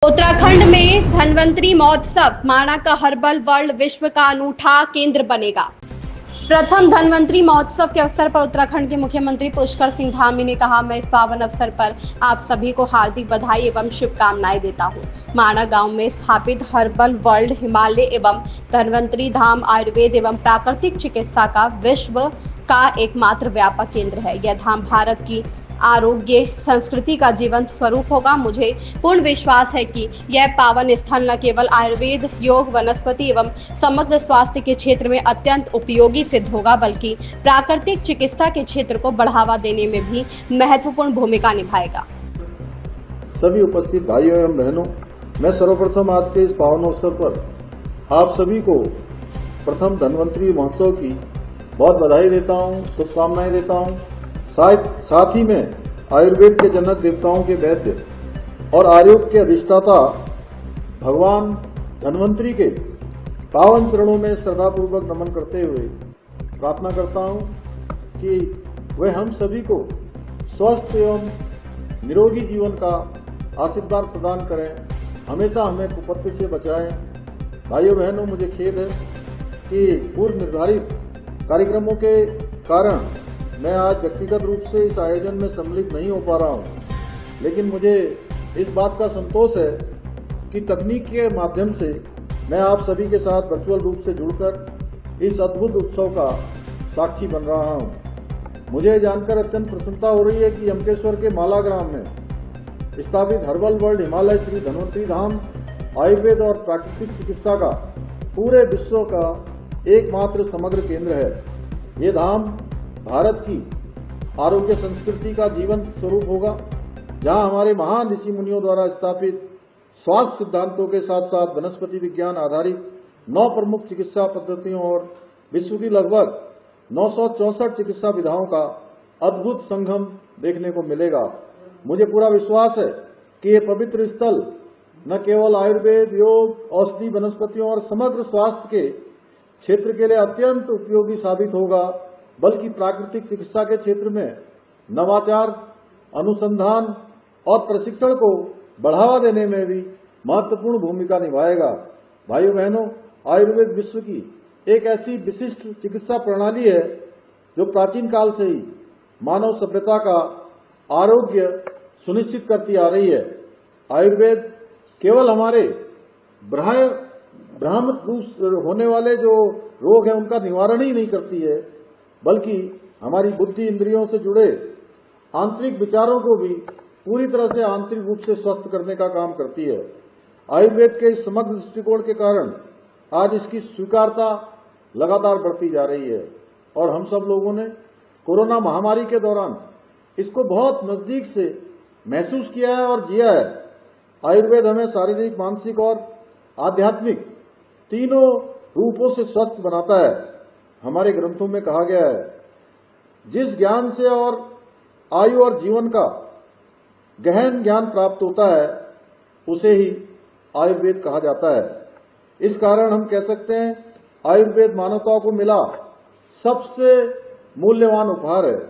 उत्तराखंड में धन्वंतरी महोत्सव माणा का हर्बल वर्ल्ड विश्व का अनूठा केंद्र बनेगा। प्रथम धन्वंतरी महोत्सव के अवसर पर उत्तराखंड के मुख्यमंत्री पुष्कर सिंह धामी ने कहा, मैं इस पावन अवसर पर आप सभी को हार्दिक बधाई एवं शुभकामनाएं देता हूं। माणा गांव में स्थापित हर्बल वर्ल्ड हिमालय एवं धन्वंतरी धाम आयुर्वेद एवं प्राकृतिक चिकित्सा का विश्व का एकमात्र व्यापक केंद्र है। यह धाम भारत की आरोग्य संस्कृति का जीवंत स्वरूप होगा। मुझे पूर्ण विश्वास है कि यह पावन स्थल न केवल आयुर्वेद, योग, वनस्पति एवं समग्र स्वास्थ्य के क्षेत्र में अत्यंत उपयोगी सिद्ध होगा, बल्कि प्राकृतिक चिकित्सा के क्षेत्र को बढ़ावा देने में भी महत्वपूर्ण भूमिका निभाएगा। सभी उपस्थित भाइयों एवं बहनों, मैं सर्वप्रथम आज के इस पावन अवसर पर आप सभी को प्रथम धन्वंतरी महोत्सव की बहुत बधाई देता हूं, शुभकामनाएं देता हूं। साथ ही में आयुर्वेद के जनक देवताओं के वैद्य और आरोग्य के अधिष्ठाता भगवान धन्वंतरी के पावन चरणों में श्रद्धापूर्वक नमन करते हुए प्रार्थना करता हूं कि वे हम सभी को स्वस्थ एवं निरोगी जीवन का आशीर्वाद प्रदान करें, हमेशा हमें कुपत्ति से बचाएं। भाइयों बहनों, मुझे खेद है कि पूर्व निर्धारित कार्यक्रमों के कारण मैं आज व्यक्तिगत रूप से इस आयोजन में सम्मिलित नहीं हो पा रहा हूं, लेकिन मुझे इस बात का संतोष है कि तकनीक के माध्यम से मैं आप सभी के साथ वर्चुअल रूप से जुड़कर इस अद्भुत उत्सव का साक्षी बन रहा हूं। मुझे जानकर अत्यंत प्रसन्नता हो रही है कि यमकेश्वर के माला ग्राम में स्थापित हर्बल वर्ल्ड हिमालय श्री धन्वंतरी धाम आयुर्वेद और प्राकृतिक चिकित्सा का पूरे विश्व का एकमात्र समग्र केंद्र है। ये धाम भारत की आरोग्य संस्कृति का जीवंत स्वरूप होगा, जहां हमारे महान ऋषि मुनियों द्वारा स्थापित स्वास्थ्य सिद्धांतों के साथ साथ वनस्पति विज्ञान आधारित 9 प्रमुख चिकित्सा पद्धतियों और विश्व की लगभग 964 चिकित्सा विधाओं का अद्भुत संगम देखने को मिलेगा। मुझे पूरा विश्वास है कि ये पवित्र स्थल न केवल आयुर्वेद, योग, औषधि, वनस्पतियों और समग्र स्वास्थ्य के क्षेत्र के लिए अत्यंत उपयोगी साबित होगा, बल्कि प्राकृतिक चिकित्सा के क्षेत्र में नवाचार, अनुसंधान और प्रशिक्षण को बढ़ावा देने में भी महत्वपूर्ण भूमिका निभाएगा। भाइयों बहनों, आयुर्वेद विश्व की एक ऐसी विशिष्ट चिकित्सा प्रणाली है जो प्राचीन काल से ही मानव सभ्यता का आरोग्य सुनिश्चित करती आ रही है। आयुर्वेद केवल हमारे भ्रामक होने वाले जो रोग हैं उनका निवारण ही नहीं करती है, बल्कि हमारी बुद्धि इंद्रियों से जुड़े आंतरिक विचारों को भी पूरी तरह से आंतरिक रूप से स्वस्थ करने का काम करती है। आयुर्वेद के इस समग्र दृष्टिकोण के कारण आज इसकी स्वीकारता लगातार बढ़ती जा रही है और हम सब लोगों ने कोरोना महामारी के दौरान इसको बहुत नजदीक से महसूस किया है और जिया है। आयुर्वेद हमें शारीरिक, मानसिक और आध्यात्मिक तीनों रूपों से स्वस्थ बनाता है। हमारे ग्रंथों में कहा गया है, जिस ज्ञान से और आयु और जीवन का गहन ज्ञान प्राप्त होता है उसे ही आयुर्वेद कहा जाता है। इस कारण हम कह सकते हैं आयुर्वेद मानवता को मिला सबसे मूल्यवान उपहार है।